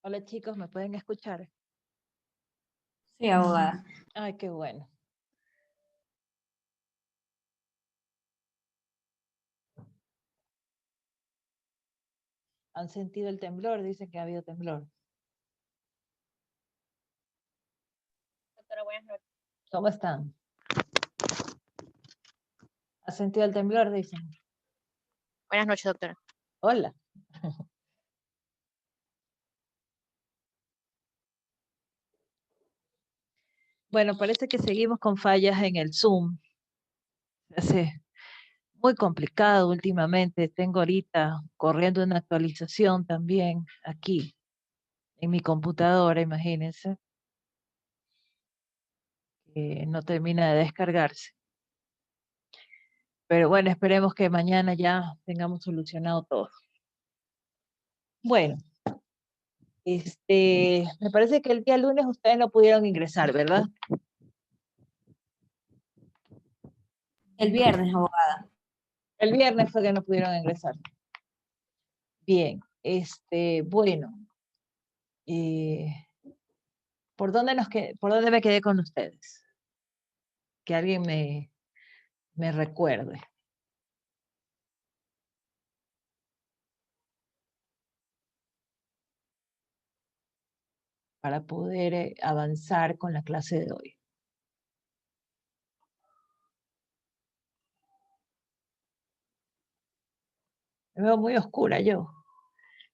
Hola chicos, ¿me pueden escuchar? Sí, abogada. Ay, qué bueno. ¿Han sentido el temblor? Dicen que ha habido temblor. Doctora, buenas noches. ¿Cómo están? ¿Han sentido el temblor? Dicen. Buenas noches, doctora. Hola. Bueno, parece que seguimos con fallas en el Zoom. Hace muy complicado últimamente. Tengo ahorita corriendo una actualización también aquí en mi computadora, imagínense, que no termina de descargarse. Pero bueno, esperemos que mañana ya tengamos solucionado todo. Bueno, me parece que el día lunes ustedes no pudieron ingresar, ¿verdad? El viernes, abogada. El viernes fue que no pudieron ingresar. Bien, bueno, eh, ¿por dónde me quedé con ustedes? Que alguien me recuerde. Para poder avanzar con la clase de hoy. Me veo muy oscura yo.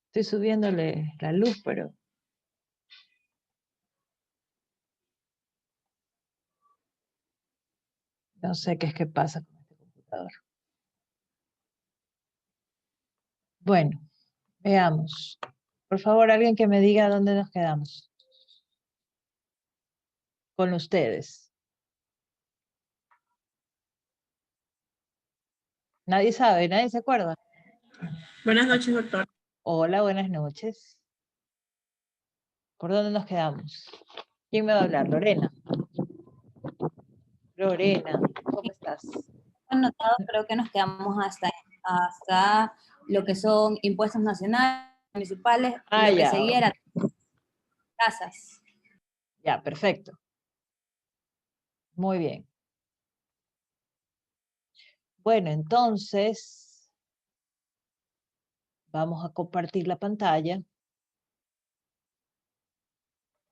Estoy subiéndole la luz, pero no sé qué es que pasa con este computador. Bueno, veamos. Por favor, alguien que me diga dónde nos quedamos. Con ustedes. Nadie sabe, nadie se acuerda. Buenas noches, doctor. Hola, buenas noches. ¿Por dónde nos quedamos? ¿Quién me va a hablar? Lorena. Lorena, ¿cómo estás? Anotado, creo que nos quedamos hasta lo que son impuestos nacionales, municipales, Ah, lo que ya. seguía era tasas. Ya, perfecto. Muy bien. Bueno, entonces vamos a compartir la pantalla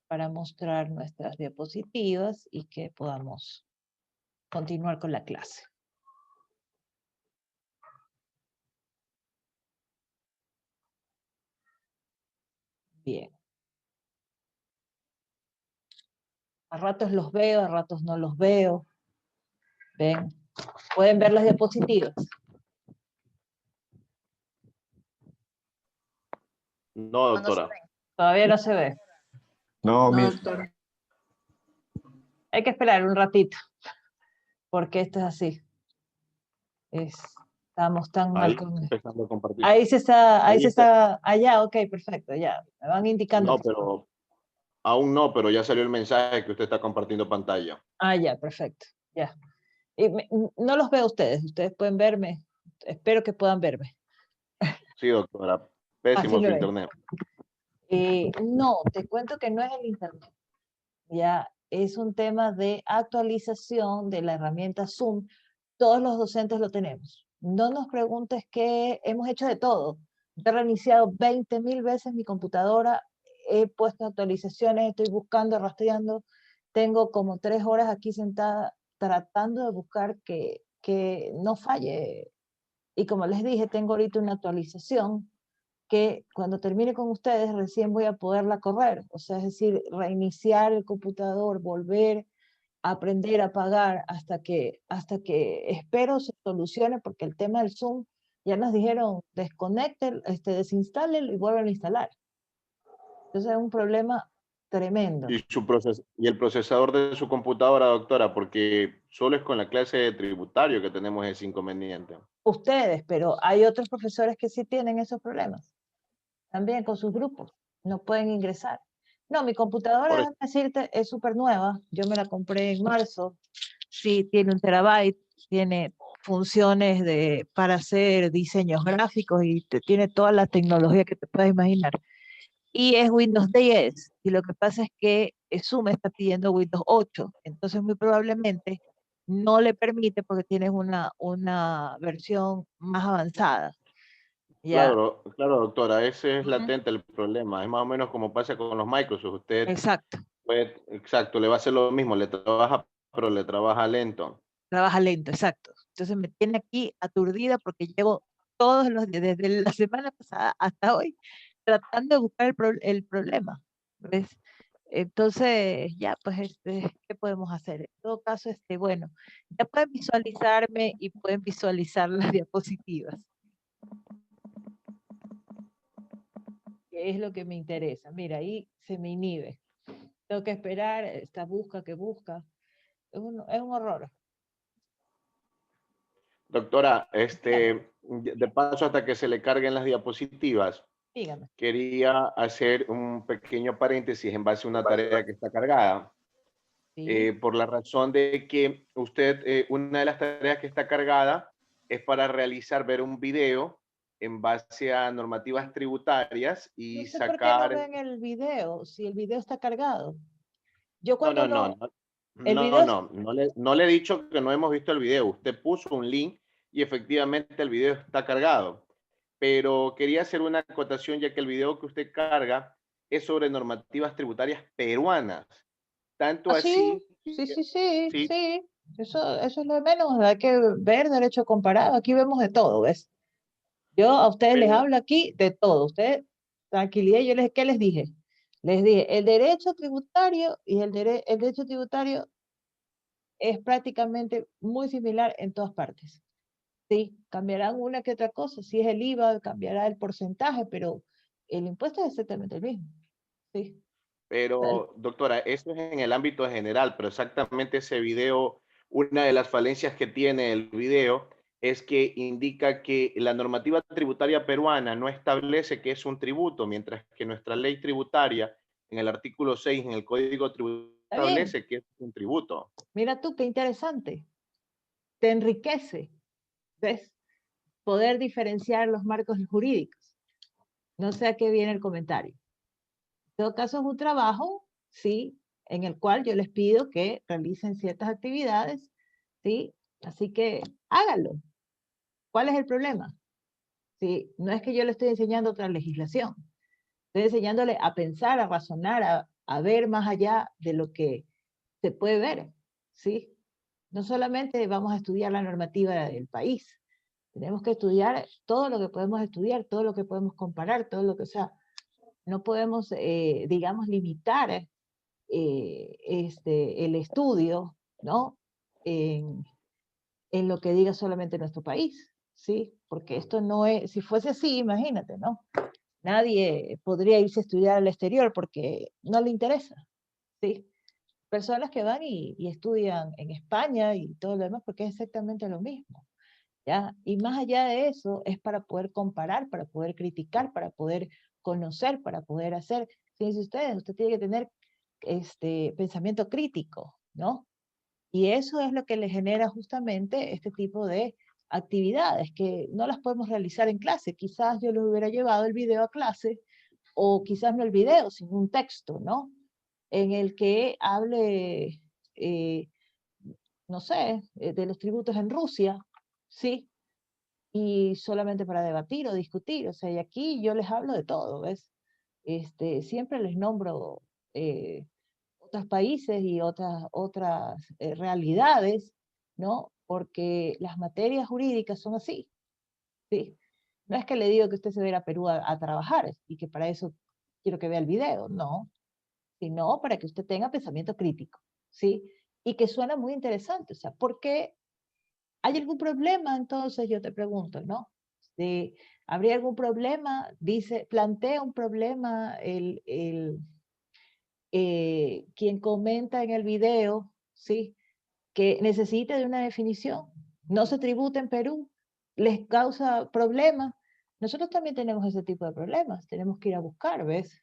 para mostrar nuestras diapositivas y que podamos continuar con la clase. Bien. A ratos los veo, a ratos no los veo. ¿Ven? ¿Pueden ver las diapositivas? No, doctora. Todavía no se ve. No, No, miss. doctor. Hay que esperar un ratito, porque esto es así. Estamos tan mal Ahí con... empezando a compartir. Ahí se Ahí está. está, allá, ok, perfecto, ya. Me van indicando. No, pero aún no, pero ya salió el mensaje que usted está compartiendo pantalla. Ah, ya, perfecto, ya. Y no los veo a ustedes, ustedes pueden verme. Espero que puedan verme. Sí, doctora. Ah, Pésimo sí me su ven. internet. No, te cuento que no es el internet. Ya es un tema de actualización de la herramienta Zoom. Todos los docentes lo tenemos. No nos preguntes qué hemos hecho de todo. He reiniciado 20.000 veces mi computadora, he puesto actualizaciones, estoy buscando, rastreando. Tengo como 3 horas aquí sentada tratando de buscar que no falle. Y como les dije, tengo ahorita una actualización que cuando termine con ustedes recién voy a poderla correr, o sea, es decir, reiniciar el computador, volver a aprender a apagar hasta que espero se solucione, porque el tema del Zoom, ya nos dijeron, desconecten, desinstalen y vuelven a instalar. Entonces es un problema tremendo. Y el procesador de su computadora, doctora, porque solo es con la clase de tributario que tenemos ese inconveniente. Ustedes, pero hay otros profesores que sí tienen esos problemas, también con sus grupos, no pueden ingresar. No, mi computadora, Por eso, déjame decirte, es súper nueva. Yo me la compré en marzo. Sí, tiene 1 terabyte, tiene funciones para hacer diseños gráficos y tiene toda la tecnología que te puedas imaginar. y es Windows 10. Y lo que pasa es que Zoom está pidiendo Windows 8. Entonces, muy probablemente no le permite porque tienes una versión más avanzada. ¿Ya? Claro, claro, doctora, ese es Ujú. latente el problema. Es más o menos como pasa con los Microsoft. Usted Exacto. puede, exacto, le va a hacer lo mismo, le trabaja, pero le trabaja lento. Trabaja lento, exacto. Entonces me tiene aquí aturdida porque llevo todos los días, desde la semana pasada hasta hoy, tratando de buscar el problema. ¿Ves? Entonces, ya, pues, ¿qué podemos hacer? En todo caso, bueno, ya pueden visualizarme y pueden visualizar las diapositivas, que es lo que me interesa. Mira, ahí se me inhibe. Tengo que esperar, esta busca que busca. Es un horror. Doctora, Dígame, de paso hasta que se le carguen las diapositivas, dígame. quería hacer un pequeño paréntesis en base a una tarea que está cargada, Sí. por la razón de que usted, una de las tareas que está cargada es para ver un video en base a normativas tributarias No y sé por qué no sacar... ven el video, si el video está cargado. Yo No, cuando no, no, no, no, el no, video, no, no le he dicho que no hemos visto el video. Usted puso un link y efectivamente el video está cargado. Pero quería hacer una acotación ya que el video que usted carga es sobre normativas tributarias peruanas. Tanto sí, así, sí, sí, sí, sí, sí, eso es lo de menos, hay que ver derecho comparado, aquí vemos de todo, ¿ves? Yo a ustedes les pero, hablo aquí de todo, ustedes, tranquilidad, ¿qué les dije? Les dije, el derecho tributario y el derecho tributario es prácticamente muy similar en todas partes. Sí, cambiarán una que otra cosa. Si es el IVA, cambiará el porcentaje, pero el impuesto es exactamente el mismo. Sí. Tal. pero, doctora, eso es en el ámbito general, pero exactamente ese video, una de las falencias que tiene el video es que indica que la normativa tributaria peruana no establece que es un tributo, mientras que nuestra ley tributaria, en el artículo 6 en el Código Tributario, Está bien. establece que es un tributo. Mira tú, qué interesante. Te enriquece, ¿ves? Poder diferenciar los marcos jurídicos. No sé a qué viene el comentario. En todo caso, es un trabajo, sí, en el cual yo les pido que realicen ciertas actividades, sí. Así que háganlo. ¿Cuál es el problema? Sí, no es que yo le estoy enseñando otra legislación. Estoy enseñándole a pensar, a razonar, a ver más allá de lo que se puede ver, ¿sí? No solamente vamos a estudiar la normativa del país, tenemos que estudiar todo lo que podemos estudiar, todo lo que podemos comparar, todo lo que, o sea, no podemos, digamos, limitar el estudio, ¿no? En, en lo que diga solamente nuestro país, ¿sí? Porque esto no es, si fuese así, imagínate, ¿no? Nadie podría irse a estudiar al exterior porque no le interesa, ¿sí? Personas que van y estudian en España y todo lo demás porque es exactamente lo mismo, ¿ya? Y más allá de eso es para poder comparar, para poder criticar, para poder conocer, para poder hacer. Fíjense ustedes, usted tiene que tener pensamiento crítico, ¿no? Y eso es lo que le genera justamente este tipo de actividades que no las podemos realizar en clase. Quizás yo les hubiera llevado el video a clase o quizás no el video, sino un texto, ¿no? En el que hable, eh, no sé, de los tributos en Rusia, ¿sí? Y solamente para debatir o discutir, o sea, y aquí yo les hablo de todo, ¿ves? Siempre les nombro otros países y otras realidades, ¿no? Porque las materias jurídicas son así, ¿sí? No es que le digo que usted se vaya a Perú a trabajar y que para eso quiero que vea el video, no, sino para que usted tenga pensamiento crítico, ¿sí? Y que suena muy interesante, o sea, ¿por qué hay algún problema? Entonces yo te pregunto, ¿no? Si habría algún problema, dice, plantea un problema quien comenta en el video, ¿sí? Que necesite de una definición. No se tributa en Perú, les causa problemas. Nosotros también tenemos ese tipo de problemas, tenemos que ir a buscar, ¿ves?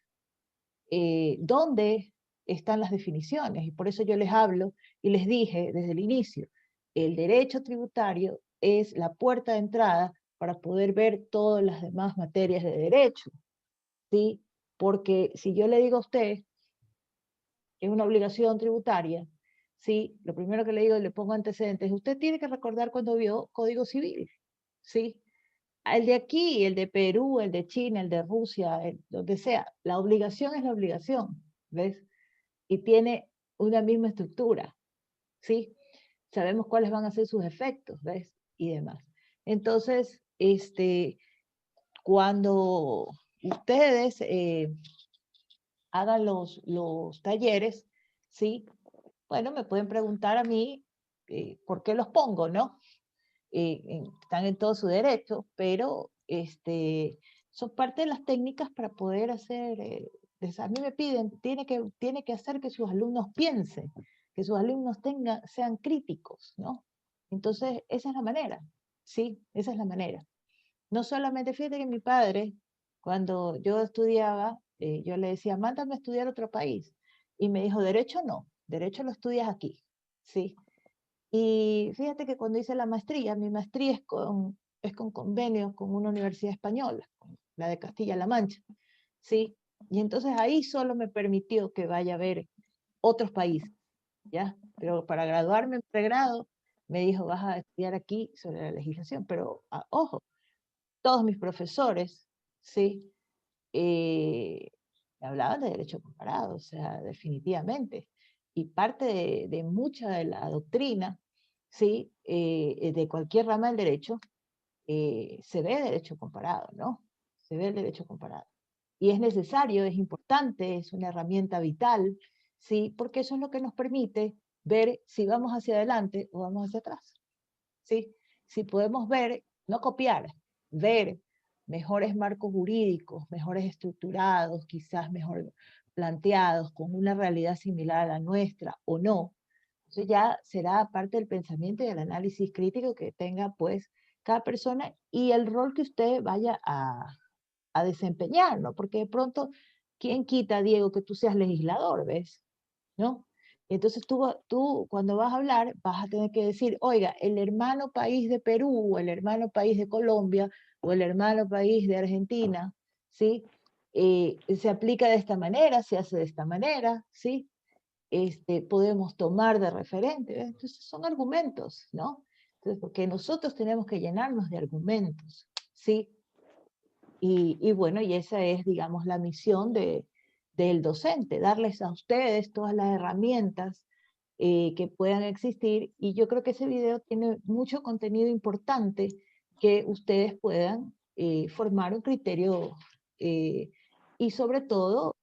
Dónde están las definiciones. Y por eso yo les hablo y les dije desde el inicio, el derecho tributario es la puerta de entrada para poder ver todas las demás materias de derecho, ¿sí? Porque si yo le digo a usted que es una obligación tributaria, ¿sí? Lo primero que le digo, le pongo antecedentes, usted tiene que recordar cuando vio Código Civil, ¿sí? El de aquí, el de Perú, el de China, el de Rusia, donde sea, la obligación es la obligación, ¿ves? Y tiene una misma estructura, ¿sí? Sabemos cuáles van a ser sus efectos, ¿ves? Y demás. Entonces, cuando ustedes hagan los talleres, ¿sí? Bueno, me pueden preguntar a mí por qué los pongo, ¿no? Están en todo su derecho, pero son parte de las técnicas para poder hacer, a mí me piden, tiene que hacer que sus alumnos piensen, que sus alumnos sean críticos, ¿no? Entonces, esa es la manera, ¿sí? Esa es la manera. No solamente, fíjate que mi padre, cuando yo estudiaba, yo le decía, mándame a estudiar a otro país. Y me dijo, derecho no, derecho lo estudias aquí, ¿sí? Y fíjate que cuando hice la maestría, mi maestría es con convenio con una universidad española, la de Castilla-La Mancha, ¿sí? Y entonces ahí solo me permitió que vaya a ver otros países, ¿ya? Pero para graduarme en pregrado, me dijo, vas a estudiar aquí sobre la legislación, pero ojo, todos mis profesores, ¿sí? Me hablaban de derecho comparado, o sea, definitivamente. Y parte de mucha de la doctrina, ¿sí? De cualquier rama del derecho, se ve derecho comparado, ¿no? Se ve el derecho comparado. Y es necesario, es importante, es una herramienta vital, ¿sí? Porque eso es lo que nos permite ver si vamos hacia adelante o vamos hacia atrás, ¿sí? Si podemos ver, no copiar, ver mejores marcos jurídicos, mejores estructurados, quizás mejor planteados, con una realidad similar a la nuestra o no, eso ya será parte del pensamiento y del análisis crítico que tenga pues cada persona y el rol que usted vaya a desempeñar, ¿no? Porque de pronto, ¿quién quita, Diego, que tú seas legislador, ves? ¿No? Entonces tú cuando vas a hablar vas a tener que decir, oiga, el hermano país de Perú, o el hermano país de Colombia, o el hermano país de Argentina, ¿sí? Se aplica de esta manera, se hace de esta manera, ¿sí? Podemos tomar de referente, ¿ves? Entonces son argumentos, ¿no? Entonces, porque nosotros tenemos que llenarnos de argumentos, ¿sí? Y bueno, y esa es, digamos, la misión del docente, darles a ustedes todas las herramientas que puedan existir. Y yo creo que ese video tiene mucho contenido importante que ustedes puedan formar un criterio y sobre todo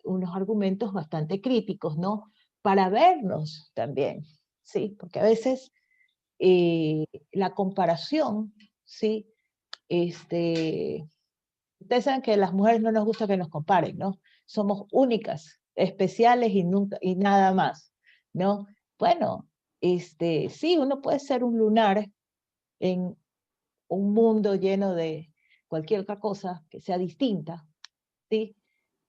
unos argumentos bastante críticos, ¿no? Para vernos también, ¿sí? Porque a veces la comparación, ¿sí? Ustedes saben que a las mujeres no nos gusta que nos comparen, ¿no? Somos únicas, especiales y, nunca, y nada más, ¿no? Bueno, sí, uno puede ser un lunar en un mundo lleno de cualquier otra cosa que sea distinta, ¿sí?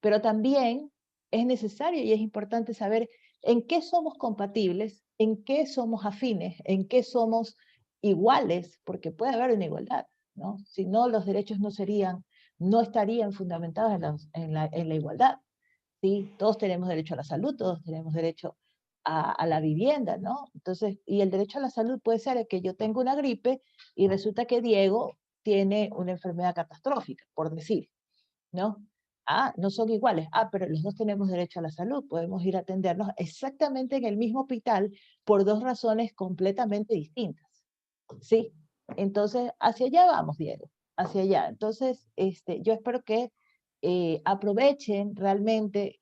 Pero también es necesario y es importante saber en qué somos compatibles, en qué somos afines, en qué somos iguales, porque puede haber una igualdad, ¿no? Si no, los derechos no estarían fundamentados en la igualdad, ¿sí? Todos tenemos derecho a la salud, todos tenemos derecho a la vivienda, ¿no? Entonces, y el derecho a la salud puede ser que yo tenga una gripe y resulta que Diego tiene una enfermedad catastrófica, por decir, ¿no? No son iguales. Pero los dos tenemos derecho a la salud. Podemos ir a atendernos exactamente en el mismo hospital por dos razones completamente distintas. ¿Sí? Entonces, hacia allá vamos, Diego. Hacia allá. Entonces, yo espero que aprovechen realmente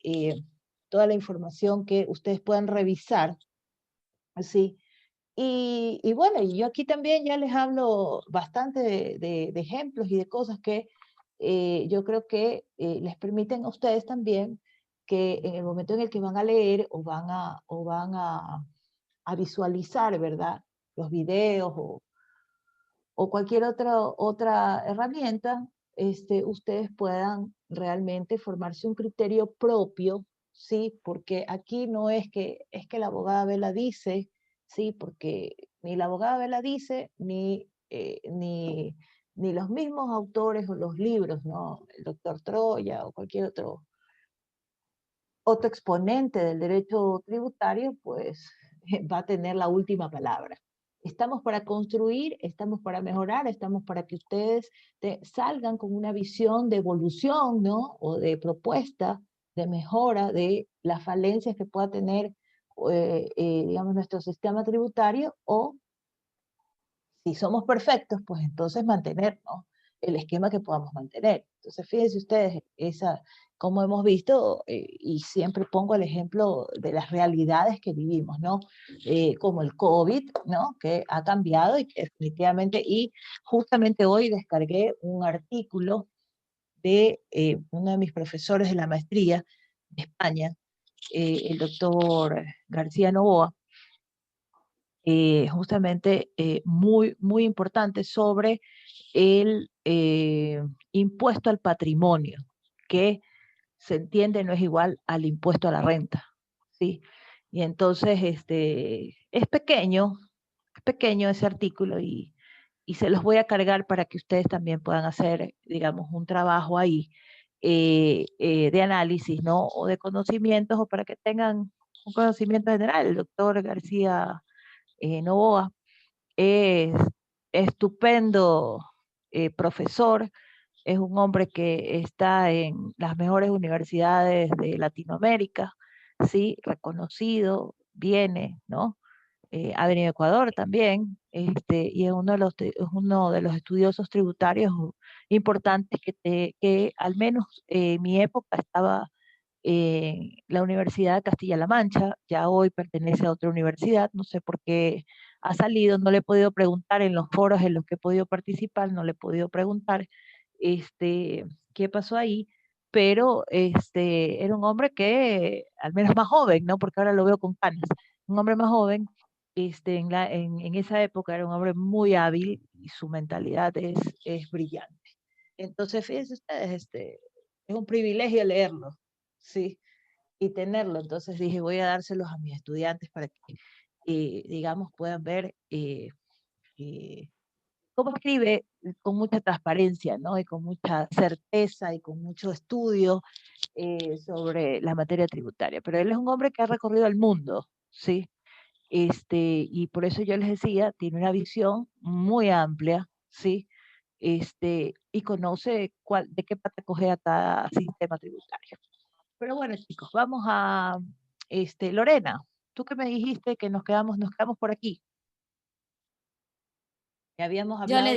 toda la información que ustedes puedan revisar. ¿Sí? Y bueno, y yo aquí también ya les hablo bastante de ejemplos y de cosas que yo creo que les permiten a ustedes también que en el momento en el que van a leer o van a visualizar, ¿verdad? Los videos o cualquier otra herramienta, ustedes puedan realmente formarse un criterio propio, ¿sí? Porque aquí no es que la abogada Vela dice, ¿sí? Porque ni la abogada Vela dice, ni ni los mismos autores o los libros, ¿no? El doctor Troya o cualquier otro exponente del derecho tributario, pues va a tener la última palabra. Estamos para construir, estamos para mejorar, estamos para que ustedes salgan con una visión de evolución, ¿no? O de propuesta, de mejora de las falencias que pueda tener, digamos, nuestro sistema tributario, o si somos perfectos, pues entonces mantener, ¿no? El esquema que podamos mantener. Entonces, fíjense ustedes, como hemos visto, y siempre pongo el ejemplo de las realidades que vivimos, ¿no? Como el COVID, ¿no? Que ha cambiado y que definitivamente, y justamente hoy descargué un artículo de uno de mis profesores de la maestría de España, el doctor García Novoa, justamente muy, muy importante sobre el impuesto al patrimonio, que se entiende no es igual al impuesto a la renta, ¿sí? Y entonces es pequeño ese artículo y se los voy a cargar para que ustedes también puedan hacer, digamos, un trabajo ahí de análisis, ¿no? O de conocimientos, o para que tengan un conocimiento general. El doctor García Novoa es estupendo profesor, es un hombre que está en las mejores universidades de Latinoamérica, sí, reconocido, viene, ¿no? Ha venido a Ecuador también, y es uno de los estudiosos tributarios importantes que al menos en mi época estaba en la Universidad de Castilla-La Mancha, ya hoy pertenece a otra universidad, no sé por qué ha salido, no le he podido preguntar en los foros en los que he podido participar, no le he podido preguntar qué pasó ahí, pero era un hombre que, al menos más joven, ¿no? Porque ahora lo veo con canas, un hombre más joven, en esa época era un hombre muy hábil y su mentalidad es brillante. Entonces, fíjense ustedes, es un privilegio leerlo, ¿sí? Y tenerlo. Entonces dije, voy a dárselos a mis estudiantes para que, digamos, puedan ver eh, cómo escribe con mucha transparencia, ¿no? Y con mucha certeza y con mucho estudio sobre la materia tributaria. Pero él es un hombre que ha recorrido el mundo, ¿sí? Y por eso yo les decía, tiene una visión muy amplia, ¿sí? Y conoce de qué pata coge a cada sistema tributario. Pero bueno, chicos, vamos a, Lorena, tú que me dijiste que nos quedamos por aquí. Ya habíamos Yo hablado.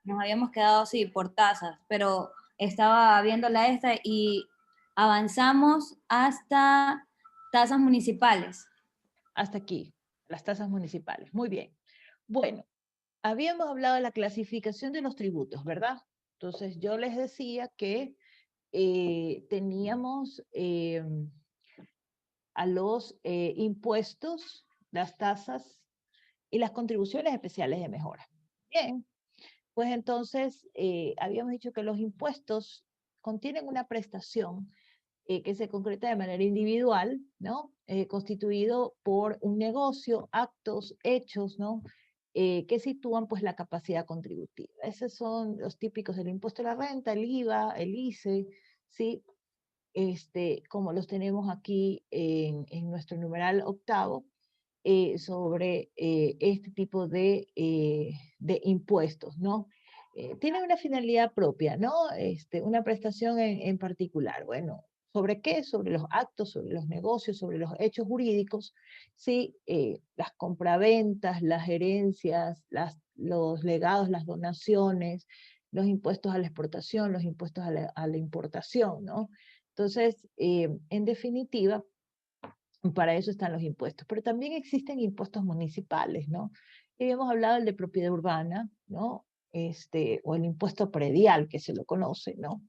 nos habíamos quedado así por tasas, pero estaba viéndola esta y avanzamos hasta tasas municipales. Hasta aquí, las tasas municipales. Muy bien. Bueno, habíamos hablado de la clasificación de los tributos, ¿verdad? Entonces yo les decía que teníamos a los impuestos, las tasas y las contribuciones especiales de mejora. Bien, pues entonces habíamos dicho que los impuestos contienen una prestación que se concreta de manera individual, ¿no? Constituido por un negocio, actos, hechos, ¿no? Que sitúan pues la capacidad contributiva. Esos son los típicos del impuesto a la renta, el IVA, el ICE, ¿sí? Como los tenemos aquí en nuestro numeral octavo, sobre este tipo de impuestos, ¿no? Tienen una finalidad propia, ¿no? Una prestación en particular. Bueno, ¿sobre qué? Sobre los actos, sobre los negocios, sobre los hechos jurídicos, ¿sí? Las compraventas, las herencias, los legados, las donaciones, los impuestos a la exportación, los impuestos a la importación, ¿no? Entonces, en definitiva, para eso están los impuestos. Pero también existen impuestos municipales, ¿no? Y habíamos hablado del de propiedad urbana, ¿no? O el impuesto predial, que se lo conoce, ¿no?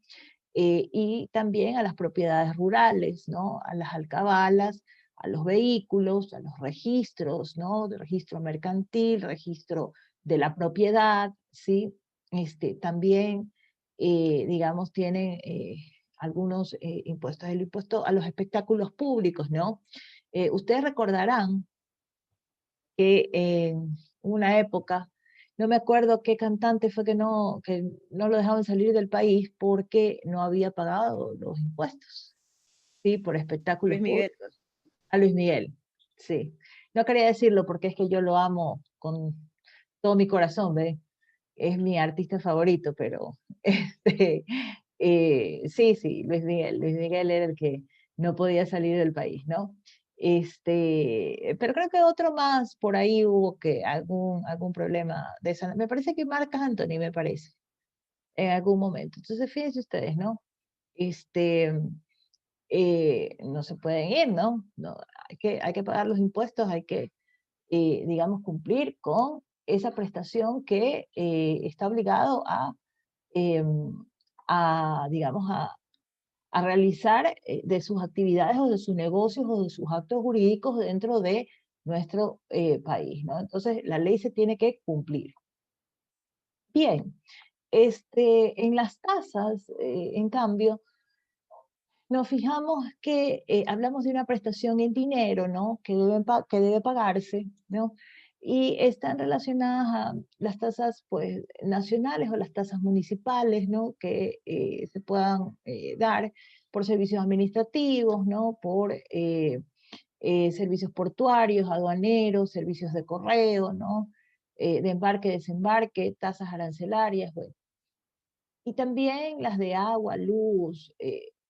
Y también a las propiedades rurales, ¿no? A las alcabalas, a los vehículos, a los registros, ¿no? De registro mercantil, registro de la propiedad, ¿sí? También, digamos, tienen algunos impuestos, el impuesto a los espectáculos públicos, ¿no? Ustedes recordarán que en una época no me acuerdo qué cantante fue que no lo dejaban salir del país porque no había pagado los impuestos, ¿sí? Por espectáculos Luis Miguel. públicos. A Luis Miguel, sí. No quería decirlo porque es que yo lo amo con todo mi corazón, ¿ve? Es mi artista favorito, pero sí, Luis Miguel. Luis Miguel era el que no podía salir del país, ¿no? Pero creo que otro más por ahí hubo que algún problema de esa. Me parece que Marc Anthony, me parece, en algún momento. Entonces, fíjense ustedes, ¿no? No se pueden ir, ¿no? No, hay que pagar los impuestos, hay que, digamos, cumplir con esa prestación que está obligado digamos, a realizar de sus actividades o de sus negocios o de sus actos jurídicos dentro de nuestro país, ¿no? Entonces, la ley se tiene que cumplir. Bien, en las tasas, en cambio, nos fijamos que hablamos de una prestación en dinero, ¿no? Que debe pagarse, ¿no? Y están relacionadas a las tasas, pues, nacionales o las tasas municipales, ¿no? Que se puedan dar por servicios administrativos, ¿no? Por servicios portuarios, aduaneros, servicios de correo, ¿no? De embarque, desembarque, tasas arancelarias, bueno. Y también las de agua, luz,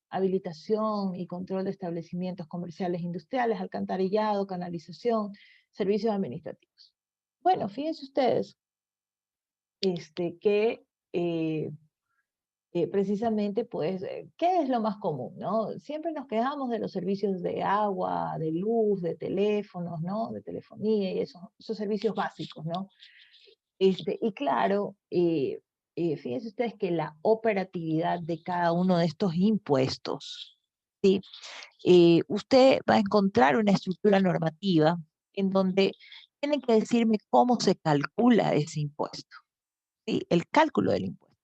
habilitación y control de establecimientos comerciales, industriales, alcantarillado, canalización, servicios administrativos. Bueno, fíjense ustedes que precisamente, pues, ¿qué es lo más común, no? Siempre nos quejamos de los servicios de agua, de luz, de teléfonos, ¿no? De telefonía y esos servicios básicos, ¿no? Y claro, fíjense ustedes que la operatividad de cada uno de estos impuestos, ¿sí? Usted va a encontrar una estructura normativa en donde tienen que decirme cómo se calcula ese impuesto, ¿sí? El cálculo del impuesto.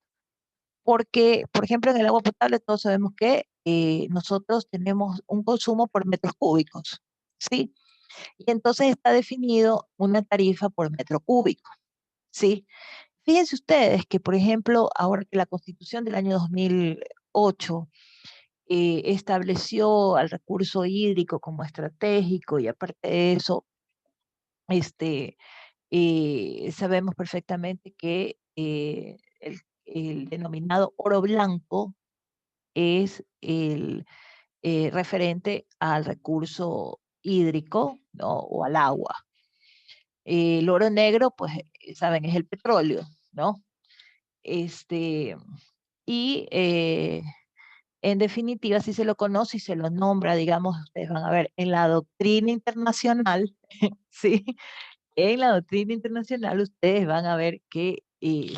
Porque, por ejemplo, en el agua potable todos sabemos que nosotros tenemos un consumo por metros cúbicos, ¿sí? Y entonces está definido una tarifa por metro cúbico, ¿sí? Fíjense ustedes que, por ejemplo, ahora que la Constitución del año 2008 estableció al recurso hídrico como estratégico y aparte de eso, sabemos perfectamente que el denominado oro blanco es el referente al recurso hídrico, ¿no? O al agua. El oro negro, pues, saben, es el petróleo, ¿no? Este, y en definitiva, si se lo conoce y se lo nombra, digamos, ustedes van a ver, en la doctrina internacional, ¿sí? En la doctrina internacional ustedes van a ver que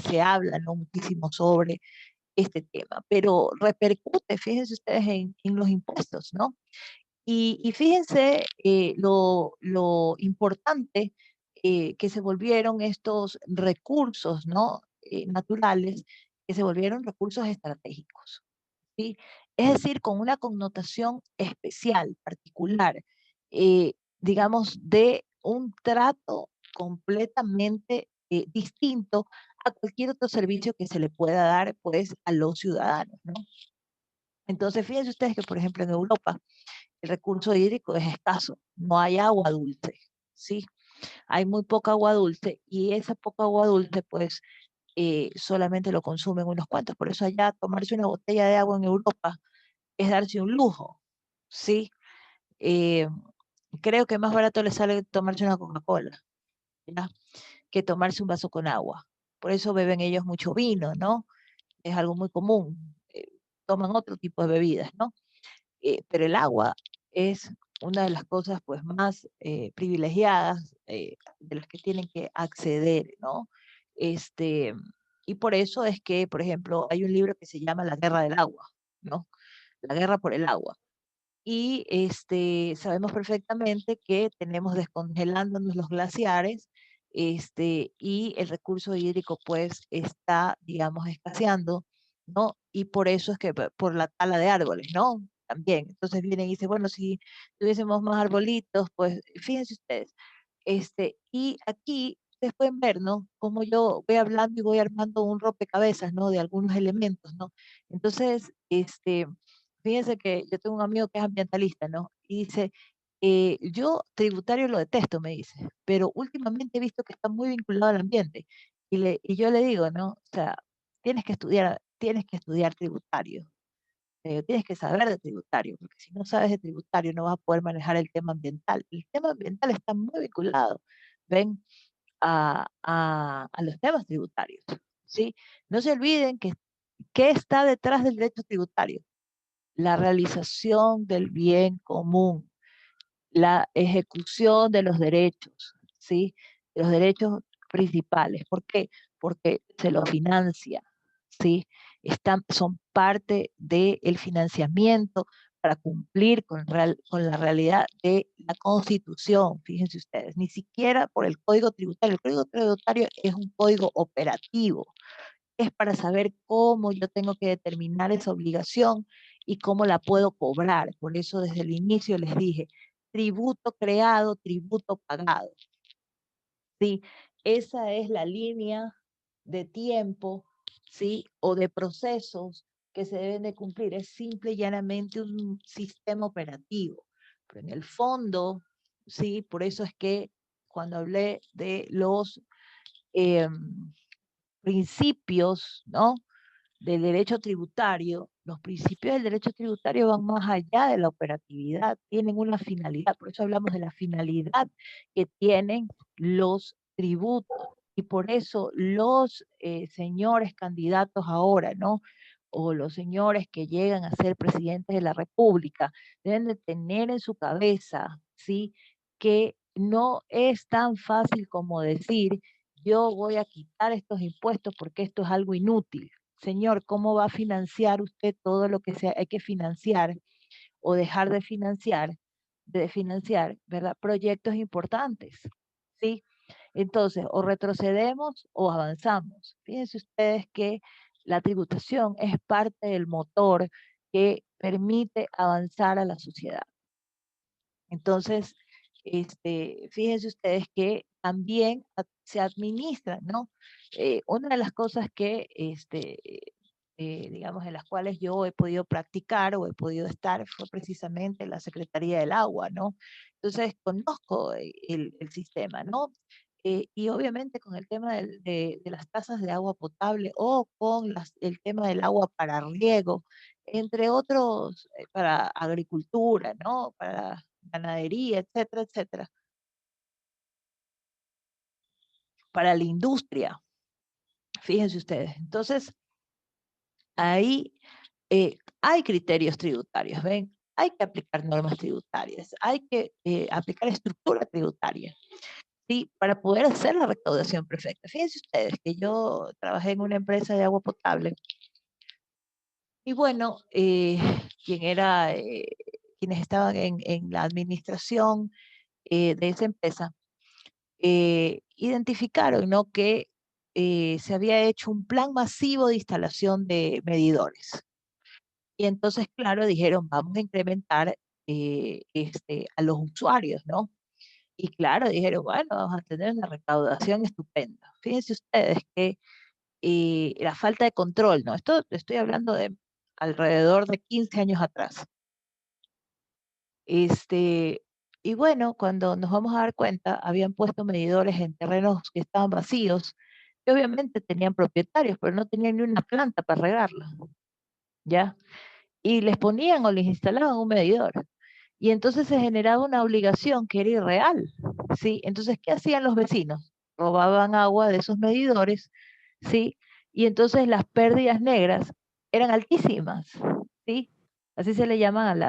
se habla, ¿no? Muchísimo sobre este tema, pero repercute, fíjense ustedes, en los impuestos, ¿no? Y fíjense lo importante que se volvieron estos recursos, ¿no? Naturales, que se volvieron recursos estratégicos, ¿sí? Es decir, con una connotación especial, particular, digamos, de un trato completamente distinto a cualquier otro servicio que se le pueda dar, pues, a los ciudadanos, ¿no? Entonces, fíjense ustedes que, por ejemplo, en Europa, el recurso hídrico es escaso, no hay agua dulce, ¿sí? Hay muy poca agua dulce y esa poca agua dulce, pues, solamente lo consumen unos cuantos. Por eso allá tomarse una botella de agua en Europa es darse un lujo, ¿sí? Eh, Creo que más barato le sale tomarse una Coca-Cola, ¿ya? Que tomarse un vaso con agua. Por eso beben ellos mucho vino, ¿no? Es algo muy común. Toman otro tipo de bebidas, ¿no? Pero el agua es una de las cosas, pues, más privilegiadas de las que tienen que acceder, ¿no? Este, y por eso es que, por ejemplo, hay un libro que se llama La Guerra del Agua, ¿no? La guerra por el agua. Y sabemos perfectamente que tenemos descongelándonos los glaciares, y el recurso hídrico pues está, digamos, escaseando, ¿no? Y por eso es que por la tala de árboles, ¿no? También. Entonces vienen y dicen, bueno, si tuviésemos más arbolitos, pues fíjense ustedes, y aquí ustedes pueden ver, ¿no? Cómo yo voy hablando y voy armando un rompecabezas, ¿no? De algunos elementos, ¿no? Entonces, fíjense que yo tengo un amigo que es ambientalista, ¿no? Y dice, yo tributario lo detesto, me dice, pero últimamente he visto que está muy vinculado al ambiente. Y yo le digo, ¿no? O sea, tienes que estudiar tributario. Tienes que saber de tributario, porque si no sabes de tributario no vas a poder manejar el tema ambiental. El tema ambiental está muy vinculado, ¿ven? A los temas tributarios, ¿sí? No se olviden que ¿qué está detrás del derecho tributario? La realización del bien común, la ejecución de los derechos, ¿sí? Los derechos principales. ¿Por qué? Porque se lo financia, ¿sí? Son parte del financiamiento para cumplir con la realidad de la Constitución, fíjense ustedes, ni siquiera por el Código Tributario. El Código Tributario es un código operativo, es para saber cómo yo tengo que determinar esa obligación y cómo la puedo cobrar. Por eso desde el inicio les dije, tributo creado, tributo pagado. ¿Sí? Esa es la línea de tiempo, ¿sí? O de procesos que se deben de cumplir. Es simple y llanamente un sistema operativo. Pero en el fondo, ¿sí? Por eso es que cuando hablé de los principios, ¿no? Del derecho tributario, los principios del derecho tributario van más allá de la operatividad, tienen una finalidad, por eso hablamos de la finalidad que tienen los tributos. Y por eso los señores candidatos ahora, ¿no? O los señores que llegan a ser presidentes de la República, deben de tener en su cabeza, ¿sí? Que no es tan fácil como decir, yo voy a quitar estos impuestos porque esto es algo inútil. Señor, ¿cómo va a financiar usted todo lo que hay que financiar o dejar de financiar, ¿verdad? Proyectos importantes, ¿sí? Entonces, o retrocedemos o avanzamos. Fíjense ustedes que la tributación es parte del motor que permite avanzar a la sociedad. Entonces, fíjense ustedes que también se administran, ¿no? Una de las cosas que, digamos, en las cuales yo he podido practicar o he podido estar fue precisamente la Secretaría del Agua, ¿no? Entonces, conozco el sistema, ¿no? Y obviamente con el tema de las tasas de agua potable o con el tema del agua para riego, entre otros, para agricultura, ¿no? Para ganadería, etcétera, etcétera, para la industria, fíjense ustedes. Entonces, ahí hay criterios tributarios, ¿ven? Hay que aplicar normas tributarias, hay que aplicar estructura tributaria, ¿sí? Para poder hacer la recaudación perfecta. Fíjense ustedes que yo trabajé en una empresa de agua potable y bueno, quienes estaban en la administración de esa empresa, identificaron, ¿no? Que se había hecho un plan masivo de instalación de medidores. Y entonces, claro, dijeron, vamos a incrementar a los usuarios, ¿no? Y claro, dijeron, bueno, vamos a tener una recaudación estupenda. Fíjense ustedes que la falta de control, ¿no? Esto estoy hablando de alrededor de 15 años atrás. Y bueno, cuando nos vamos a dar cuenta, habían puesto medidores en terrenos que estaban vacíos, que obviamente tenían propietarios, pero no tenían ni una planta para regarla, ¿ya? Y les ponían o les instalaban un medidor. Y entonces se generaba una obligación que era irreal, ¿sí? Entonces, ¿qué hacían los vecinos? Robaban agua de esos medidores, ¿sí? Y entonces las pérdidas negras eran altísimas, ¿sí? Así se le llaman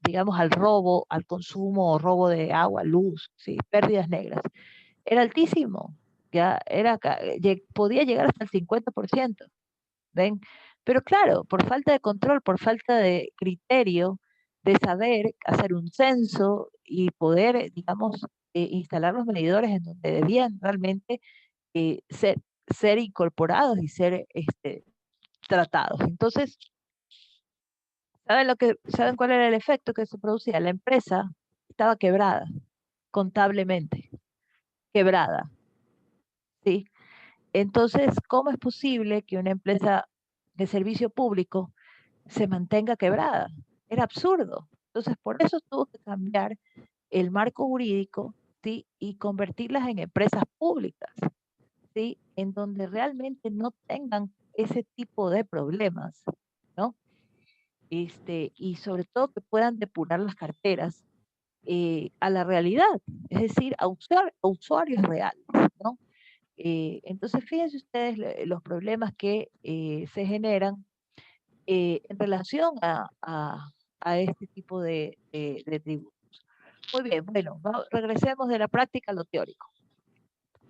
digamos, al robo, al consumo o robo de agua, luz, ¿sí? Pérdidas negras. Era altísimo, ya podía llegar hasta el 50%, ¿ven? Pero claro, por falta de control, por falta de criterio, de saber hacer un censo y poder, digamos, instalar los medidores en donde debían realmente eh, ser, ser incorporados y ser tratados. Entonces, ¿saben cuál era el efecto que se producía? La empresa estaba quebrada contablemente. quebrada, ¿sí? Entonces, ¿cómo es posible que una empresa de servicio público se mantenga quebrada? Era absurdo. Entonces, por eso tuvo que cambiar el marco jurídico, ¿sí? Y convertirlas en empresas públicas, ¿sí? En donde realmente no tengan ese tipo de problemas, ¿no? Y sobre todo que puedan depurar las carteras a la realidad, es decir, a usuarios reales, ¿no? Entonces, fíjense ustedes los problemas que se generan en relación a este tipo de tributos. Muy bien, bueno, regresemos de la práctica a lo teórico.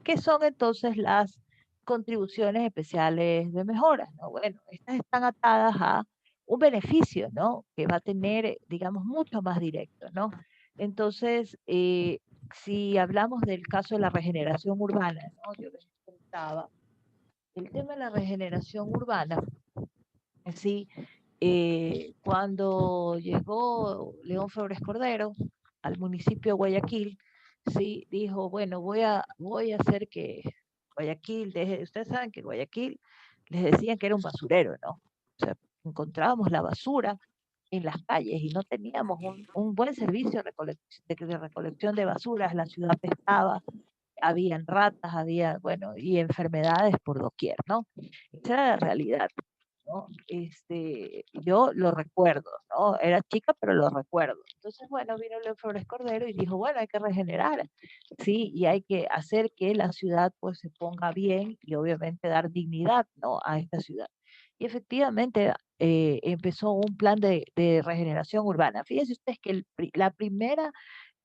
¿Qué son entonces las contribuciones especiales de mejora? ¿No? Bueno, estas están atadas a un beneficio, ¿no? Que va a tener, digamos, mucho más directo, ¿no? Entonces, si hablamos del caso de la regeneración urbana, ¿no? Yo les contaba, el tema de la regeneración urbana, sí, cuando llegó León Febres Cordero al municipio de Guayaquil, sí, dijo, bueno, voy a hacer que Guayaquil deje, ustedes saben que Guayaquil les decían que era un basurero, ¿no? O sea, encontrábamos la basura en las calles y no teníamos un buen servicio de recolección de basuras, la ciudad pestaba, habían ratas, había, bueno, y enfermedades por doquier, ¿no? Esa era la realidad, ¿no? Yo lo recuerdo, ¿no? Era chica, pero lo recuerdo. Entonces, bueno, vino León Febres Cordero y dijo, bueno, hay que regenerar, ¿sí? Y hay que hacer que la ciudad, pues, se ponga bien y obviamente dar dignidad, ¿no? A esta ciudad. Y efectivamente empezó un plan de regeneración urbana. Fíjense ustedes que la primera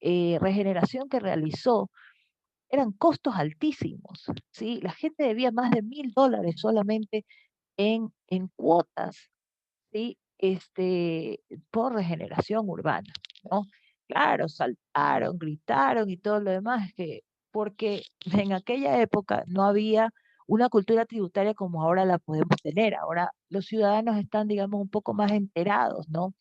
regeneración que realizó eran costos altísimos, ¿sí? La gente debía más de $1.000 solamente en cuotas, ¿sí? Por regeneración urbana, ¿no? Claro, saltaron, gritaron y todo lo demás, porque en aquella época no había una cultura tributaria como ahora la podemos tener. Ahora los ciudadanos están, digamos, un poco más enterados, ¿no?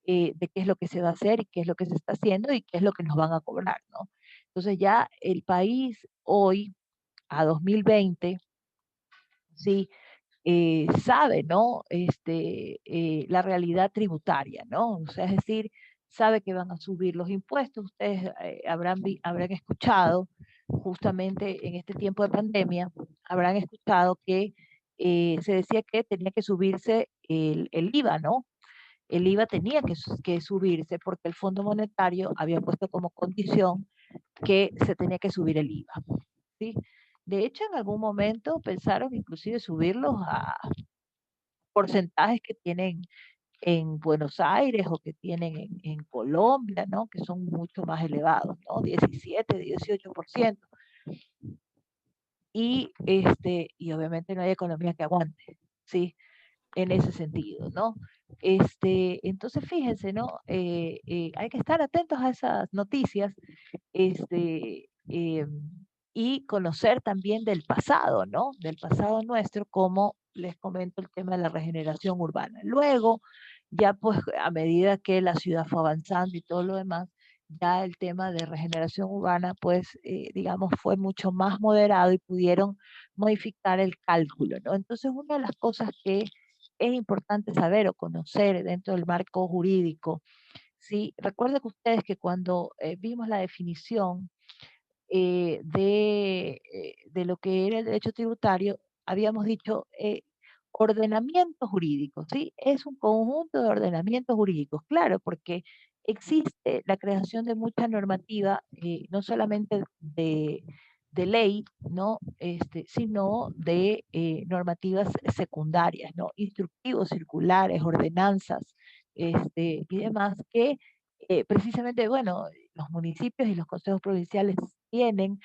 De qué es lo que se va a hacer y qué es lo que se está haciendo y qué es lo que nos van a cobrar, ¿no? Entonces ya el país hoy, a 2020, sí, sabe, ¿no? La realidad tributaria, ¿no? O sea, es decir, sabe que van a subir los impuestos. Ustedes habrán escuchado, justamente en este tiempo de pandemia, habrán escuchado que se decía que tenía que subirse el IVA, ¿no? El IVA tenía que subirse porque el Fondo Monetario había puesto como condición que se tenía que subir el IVA, ¿sí? De hecho, en algún momento pensaron inclusive subirlos a porcentajes que tienen en Buenos Aires o que tienen en Colombia, ¿no? Que son mucho más elevados, ¿no? 17, 18%. Y obviamente no hay economía que aguante, ¿sí? En ese sentido, ¿no? Entonces, fíjense, ¿no? Hay que estar atentos a esas noticias, y conocer también del pasado, ¿no? Del pasado nuestro, como les comento el tema de la regeneración urbana. Luego, ya pues a medida que la ciudad fue avanzando y todo lo demás, ya el tema de regeneración urbana, pues, digamos, fue mucho más moderado y pudieron modificar el cálculo, ¿no? Entonces, una de las cosas que es importante saber o conocer dentro del marco jurídico, ¿sí? Recuerden ustedes que cuando vimos la definición de lo que era el derecho tributario, habíamos dicho ordenamiento jurídico, ¿sí? Es un conjunto de ordenamientos jurídicos, claro, porque existe la creación de mucha normativa, no solamente de ley, ¿no? Sino de normativas secundarias, ¿no? Instructivos, circulares, ordenanzas, y demás, que precisamente, bueno, los municipios y los consejos provinciales tienen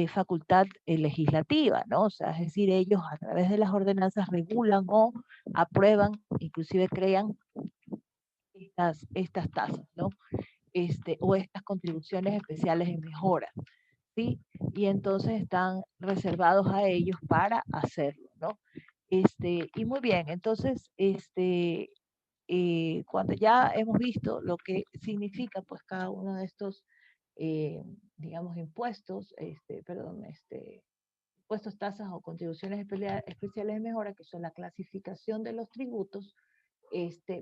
facultad legislativa, ¿no? O sea, es decir, ellos a través de las ordenanzas regulan o aprueban, inclusive crean estas tasas, ¿no? O estas contribuciones especiales de mejora, ¿sí? Y entonces están reservados a ellos para hacerlo, ¿no? Y muy bien, entonces, cuando ya hemos visto lo que significa, pues, cada uno de estos digamos, impuestos, impuestos, tasas o contribuciones especiales de mejora, que son la clasificación de los tributos,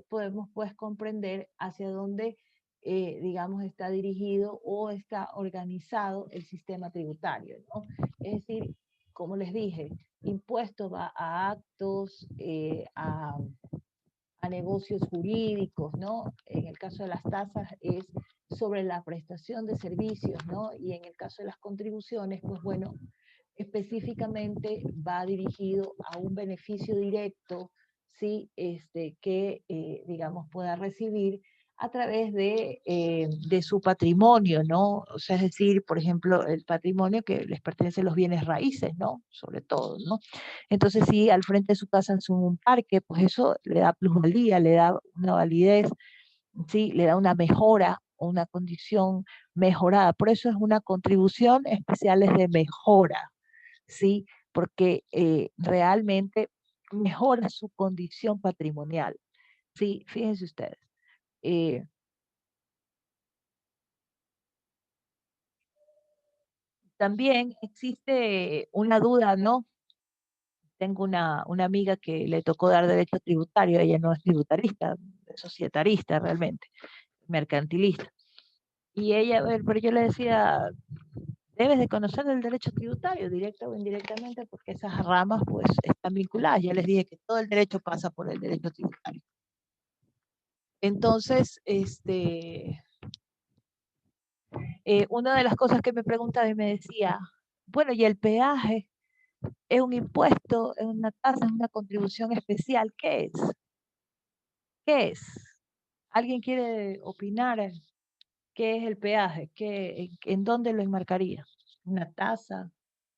podemos pues comprender hacia dónde, digamos, está dirigido o está organizado el sistema tributario, ¿no? Es decir, como les dije, impuesto va a actos, a negocios jurídicos, ¿no? En el caso de las tasas es sobre la prestación de servicios, ¿no? Y en el caso de las contribuciones, pues bueno, específicamente va dirigido a un beneficio directo, ¿sí? Que, digamos, pueda recibir a través de su patrimonio, ¿no? O sea, es decir, por ejemplo, el patrimonio que les pertenece a los bienes raíces, ¿no? Sobre todo, ¿no? Entonces, si al frente de su casa es un parque, pues eso le da plusvalía, le da una validez, ¿sí? Le da una mejora o una condición mejorada. Por eso es una contribución especial de mejora, ¿sí? Porque realmente mejora su condición patrimonial, ¿sí? Fíjense ustedes. También existe una duda, ¿no? Tengo una amiga que le tocó dar derecho tributario, ella no es tributarista, es societarista realmente, mercantilista. Y ella, pero yo le decía, debes de conocer el derecho tributario, directa o indirectamente, porque esas ramas pues están vinculadas. Ya les dije que todo el derecho pasa por el derecho tributario. Entonces, una de las cosas que me preguntaba y me decía, bueno, ¿y el peaje? ¿Es un impuesto? ¿Es una tasa? ¿Es una contribución especial? ¿Qué es? ¿Qué es? ¿Alguien quiere opinar? ¿Qué es el peaje? ¿En dónde lo enmarcaría? ¿Una tasa?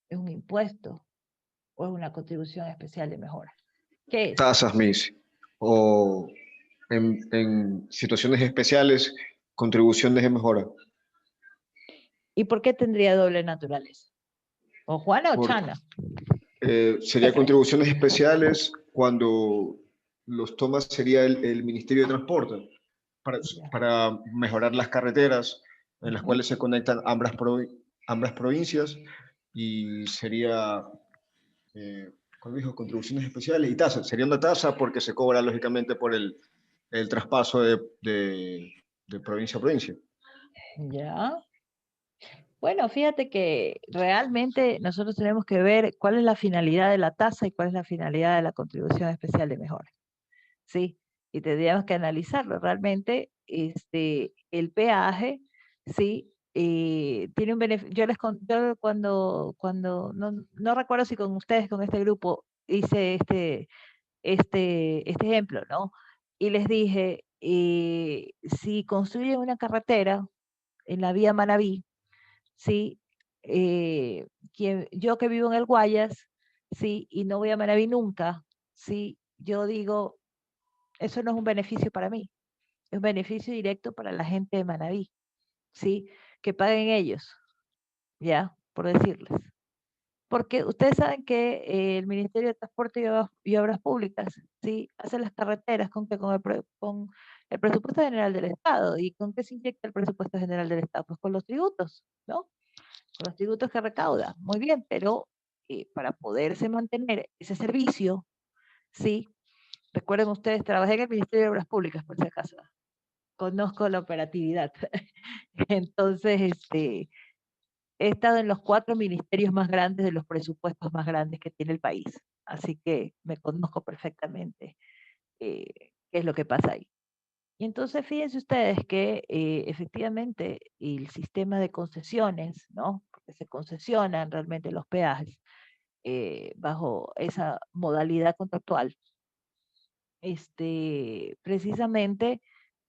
¿Es un impuesto? ¿O es una contribución especial de mejora? ¿Qué es? Tasas, Miss, o en situaciones especiales, contribuciones de mejora. ¿Y por qué tendría doble naturaleza? ¿O Juana o Por- Chana? Sería contribuciones especiales cuando los tomas sería el Ministerio de Transporte para, Ya. para mejorar las carreteras en las cuales se conectan ambas provincias y sería, ¿cómo dijo? Contribuciones especiales y tasas. Sería una tasa porque se cobra lógicamente por el traspaso de provincia a provincia. Ya. Bueno, fíjate que realmente nosotros tenemos que ver cuál es la finalidad de la tasa y cuál es la finalidad de la contribución especial de mejora. Sí, y tendríamos que analizarlo. Realmente, el peaje, sí, tiene un beneficio. Yo cuando no recuerdo si con ustedes, con este grupo, hice este ejemplo, ¿no? Y les dije, si construyen una carretera en la vía Manabí, ¿sí? Yo que vivo en el Guayas, ¿sí? Y no voy a Manabí nunca, ¿sí? Yo digo, eso no es un beneficio para mí, es un beneficio directo para la gente de Manabí, ¿sí? Que paguen ellos, ¿ya? Por decirles. Porque ustedes saben que el Ministerio de Transporte y Obras Públicas, ¿sí? Hace las carreteras con el presupuesto general del Estado. ¿Y con qué se inyecta el presupuesto general del Estado? Pues con los tributos, ¿no? Con los tributos que recauda. Muy bien, pero para poderse mantener ese servicio, ¿sí? Recuerden ustedes, trabajé en el Ministerio de Obras Públicas, por si acaso. Conozco la operatividad. Entonces, he estado en los 4 ministerios más grandes de los presupuestos más grandes que tiene el país. Así que me conozco perfectamente qué es lo que pasa ahí. Y entonces fíjense ustedes que efectivamente el sistema de concesiones, ¿no? Porque se concesionan realmente los peajes bajo esa modalidad contractual, precisamente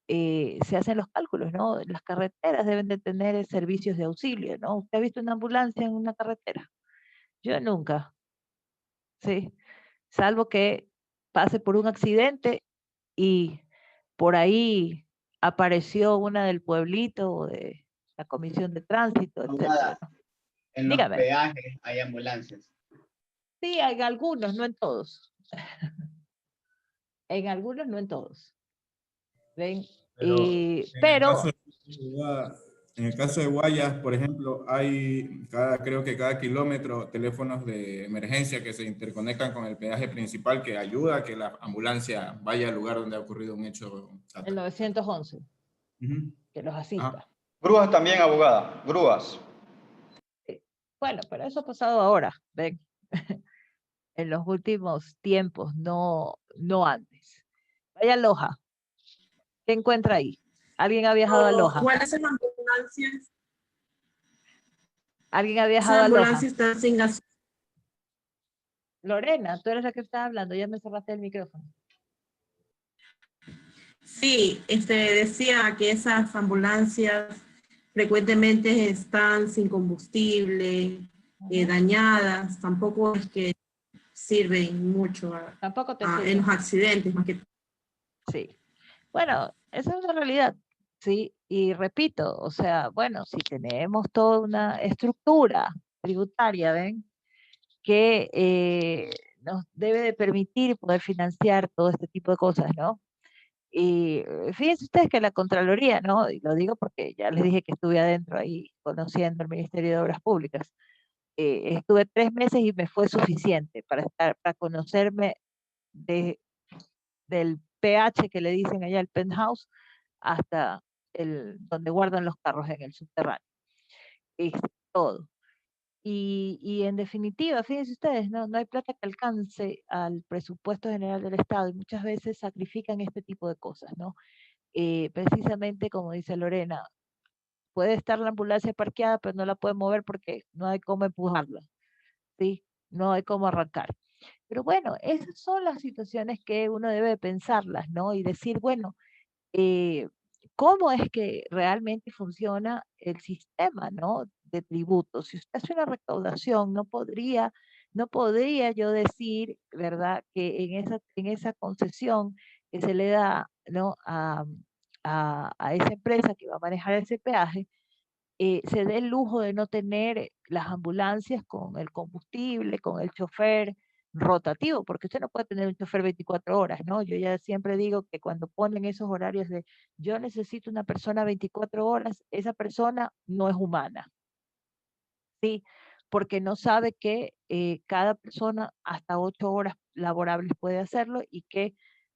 se hacen los cálculos, ¿no? Las carreteras deben de tener servicios de auxilio, ¿no? ¿Usted ha visto una ambulancia en una carretera? Yo nunca, ¿sí? Salvo que pase por un accidente y por ahí apareció una del pueblito o de la comisión de tránsito, etcétera. Abogada, en los Dígame. peajes hay ambulancias. Sí, hay algunos, no en todos. En algunos, no en todos. ¿Ven? Pero en el Pero caso de Cuba, En el caso de Guayas, por ejemplo, hay creo que cada kilómetro teléfonos de emergencia que se interconectan con el peaje principal que ayuda a que la ambulancia vaya al lugar donde ha ocurrido un hecho. El 911, Ujú. que los asista. Grúas también, abogada, grúas. Bueno, pero eso ha pasado ahora, ven, en los últimos tiempos, no antes. Vaya a Loja, ¿qué encuentra ahí? ¿Alguien ha viajado a Loja? ¿Cuáles son las ambulancias? ¿Alguien ha Esas viajado a Loja? ambulancias están sin gasolina. Lorena, tú eres la que está hablando, ya me cerraste el micrófono. Sí, decía que esas ambulancias frecuentemente están sin combustible, dañadas, tampoco es que sirven mucho Tampoco te en sirven. los accidentes, más que Sí. Bueno, esa es una realidad, ¿sí? Y repito, o sea, bueno, si tenemos toda una estructura tributaria, ¿ven? Que nos debe de permitir poder financiar todo este tipo de cosas, ¿no? Y fíjense ustedes que la Contraloría, ¿no? Y lo digo porque ya les dije que estuve adentro ahí conociendo el Ministerio de Obras Públicas. Estuve 3 meses y me fue suficiente para conocerme del PH que le dicen allá, el penthouse, hasta donde guardan los carros en el subterráneo. Es todo. Y en definitiva, fíjense ustedes, no hay plata que alcance al presupuesto general del Estado y muchas veces sacrifican este tipo de cosas, ¿no? Precisamente como dice Lorena, puede estar la ambulancia parqueada, pero no la pueden mover porque no hay cómo empujarla, ¿sí? No hay cómo arrancar. Pero bueno, esas son las situaciones que uno debe pensarlas, ¿no? Y decir, bueno, ¿cómo es que realmente funciona el sistema, ¿no? De tributos? Si usted hace una recaudación, no podría yo decir, ¿verdad? Que en esa concesión que se le da, ¿no? A esa empresa que va a manejar ese peaje, se dé el lujo de no tener las ambulancias con el combustible, con el chofer rotativo, porque usted no puede tener un chofer 24 horas, ¿no? Yo ya siempre digo que cuando ponen esos horarios de yo necesito una persona 24 horas, esa persona no es humana, ¿sí? Porque no sabe que cada persona hasta 8 horas laborables puede hacerlo y que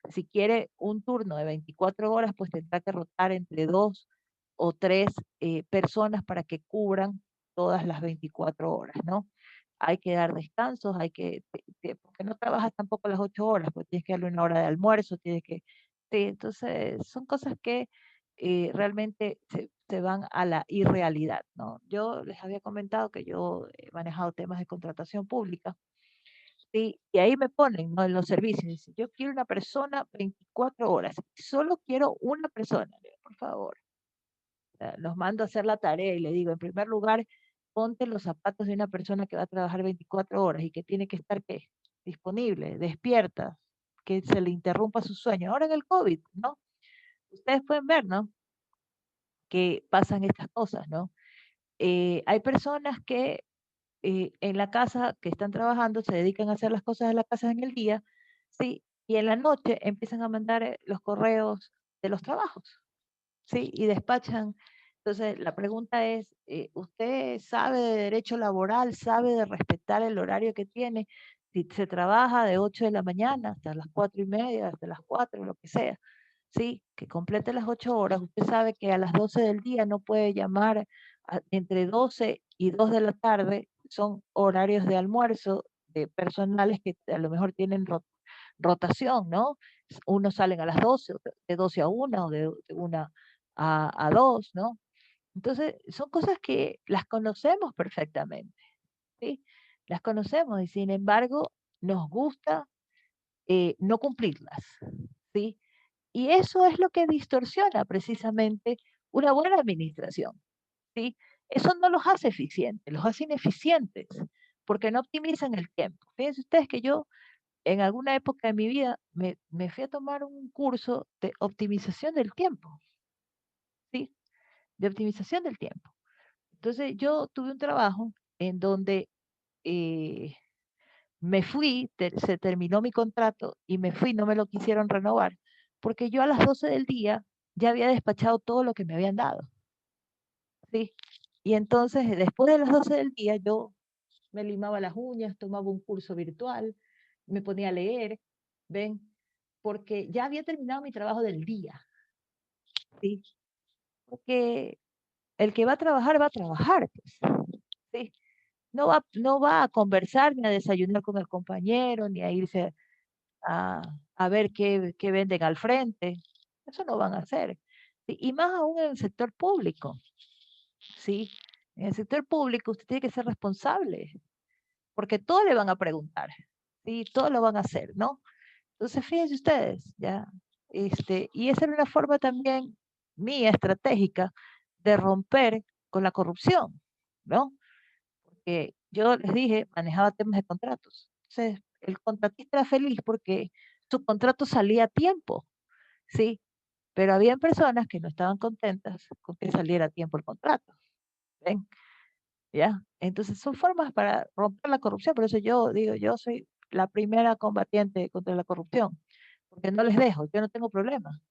si quiere un turno de 24 horas, pues tendrá que rotar entre 2 o 3 personas para que cubran todas las 24 horas, ¿no? Hay que dar descansos, porque no trabajas tampoco las 8 horas, pues tienes que darle una hora de almuerzo, sí, entonces son cosas que realmente se van a la irrealidad, ¿no? Yo les había comentado que yo he manejado temas de contratación pública, ¿sí? Y ahí me ponen, ¿no? En los servicios, dice, yo quiero una persona 24 horas, solo quiero una persona, le digo, por favor. Los mando a hacer la tarea y le digo, en primer lugar, ponte los zapatos de una persona que va a trabajar 24 horas y que tiene que estar, ¿qué? Disponible, despierta, que se le interrumpa su sueño. Ahora en el COVID, ¿no? Ustedes pueden ver, ¿no? Que pasan estas cosas, ¿no? Hay personas que en la casa que están trabajando se dedican a hacer las cosas de la casa en el día, ¿sí? Y en la noche empiezan a mandar los correos de los trabajos, ¿sí? Y despachan. Entonces, la pregunta es, ¿usted sabe de derecho laboral, sabe de respetar el horario que tiene? Si se trabaja de 8 de la mañana hasta las 4:30, hasta las 4, lo que sea, ¿sí? Que complete las 8 horas. Usted sabe que a las 12 del día no puede llamar entre 12 y 2 de la tarde, son horarios de almuerzo de personales que a lo mejor tienen rotación, ¿no? Unos salen a las 12, de 12 a 1 o de 1 a 2, ¿no? Entonces, son cosas que las conocemos perfectamente, ¿sí? Las conocemos y sin embargo nos gusta no cumplirlas, ¿sí? Y eso es lo que distorsiona precisamente una buena administración, ¿sí? Eso no los hace eficientes, los hace ineficientes, porque no optimizan el tiempo. Fíjense ustedes que yo en alguna época de mi vida me fui a tomar un curso de optimización del tiempo, ¿sí? De optimización del tiempo. Entonces yo tuve un trabajo en donde me fui, se terminó mi contrato y me fui, no me lo quisieron renovar, porque yo a las 12 del día ya había despachado todo lo que me habían dado. ¿sí? Y entonces, después de las 12 del día, yo me limaba las uñas, tomaba un curso virtual, me ponía a leer, ¿ven? Porque ya había terminado mi trabajo del día, ¿sí? Porque el que va a trabajar, pues, ¿sí? No va a conversar ni a desayunar con el compañero, ni a irse a ver qué venden al frente. Eso no van a hacer. ¿Sí? Y más aún en el sector público, ¿sí? En el sector público usted tiene que ser responsable, porque todos le van a preguntar, ¿sí? Todos lo van a hacer, ¿no? Entonces, fíjense ustedes, ya, y esa era una forma también mía, estratégica, de romper con la corrupción, ¿no? Porque yo les dije, manejaba temas de contratos. Entonces, el contratista era feliz porque su contrato salía a tiempo, ¿sí? Pero habían personas que no estaban contentas con que saliera a tiempo el contrato, ¿ven? ¿Ya? Entonces, son formas para romper la corrupción. Por eso yo digo, yo soy la primera combatiente contra la corrupción, porque no les dejo, yo no tengo problema.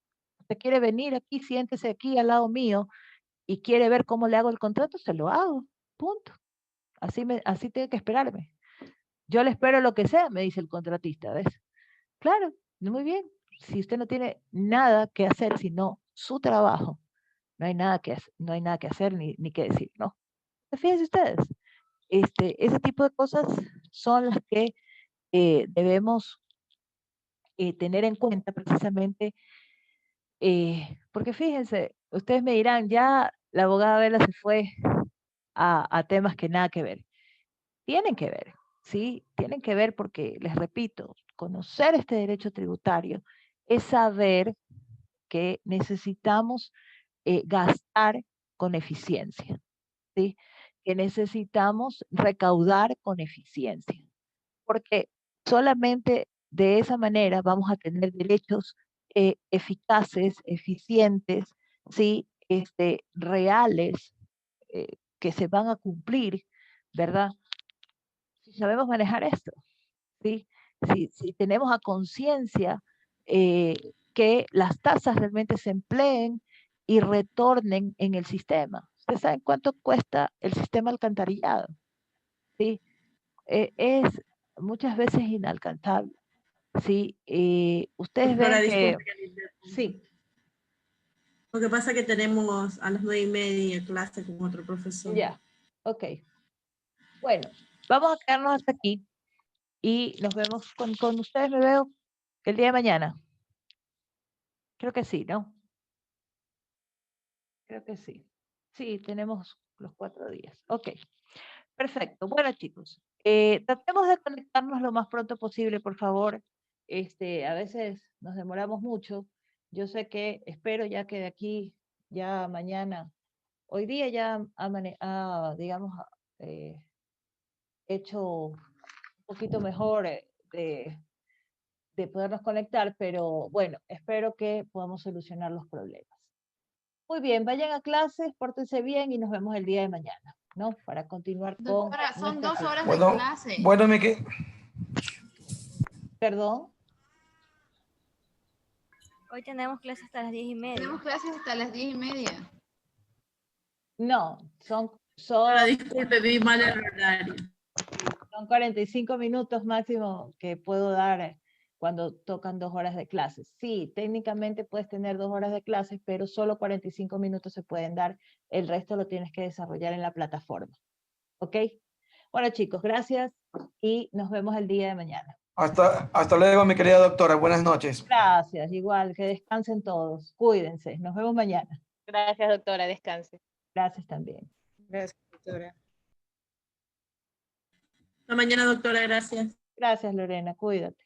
Usted quiere venir aquí, siéntese aquí al lado mío y quiere ver cómo le hago el contrato, se lo hago, punto. Así tiene que esperarme. Yo le espero lo que sea, me dice el contratista, ¿ves? Claro, muy bien. Si usted no tiene nada que hacer, sino su trabajo, no hay nada que hacer, no hay nada que hacer ni que decir, ¿no? Fíjense ustedes, ese tipo de cosas son las que debemos tener en cuenta precisamente, porque fíjense, ustedes me dirán, ya la abogada Vela se fue a temas que nada que ver. Tienen que ver, ¿sí? Tienen que ver porque, les repito, conocer este derecho tributario es saber que necesitamos gastar con eficiencia, ¿sí? Que necesitamos recaudar con eficiencia, porque solamente de esa manera vamos a tener derechos eficaces, eficientes, ¿sí? Reales, que se van a cumplir, ¿verdad? Si sabemos manejar esto, ¿sí? Si tenemos a conciencia que las tasas realmente se empleen y retornen en el sistema. ¿Ustedes saben cuánto cuesta el sistema alcantarillado? ¿Sí? Es muchas veces inalcanzable. ¿Sí? Ustedes Doctora, ven que... disculpe que le interrumpa. Sí, Lo que pasa es que tenemos a las 9:30 clase con otro profesor. ya, ok. Bueno, vamos a quedarnos hasta aquí y nos vemos con ustedes, me veo el día de mañana. Creo que sí, ¿no? Creo que sí. Sí, tenemos los 4 días. Ok, perfecto. Bueno, chicos, tratemos de conectarnos lo más pronto posible, por favor. A veces nos demoramos mucho. Yo sé que espero ya que de aquí, ya mañana, hoy día ya digamos, eh, hecho un poquito mejor de podernos conectar, pero bueno, espero que podamos solucionar los problemas. Muy bien, vayan a clases, pórtense bien y nos vemos el día de mañana, ¿no? Para continuar con... Doctora, son nuestra 2 horas clase. de clase. Bueno, me que ¿Perdón? Hoy tenemos clases hasta las 10:30. Tenemos clases hasta las 10:30. No, son Ahora, disculpe, vi mal el horario. son 45 minutos máximo que puedo dar cuando tocan 2 horas de clases. Sí, técnicamente puedes tener 2 horas de clases, pero solo 45 minutos se pueden dar. El resto lo tienes que desarrollar en la plataforma. ¿Ok? Bueno, chicos, gracias y nos vemos el día de mañana. hasta luego, mi querida doctora. Buenas noches. Gracias, igual, que descansen todos. Cuídense. Nos vemos mañana. Gracias, doctora. Descanse. Gracias también. Gracias, doctora. Hasta mañana, doctora. Gracias. Gracias, Lorena. Cuídate.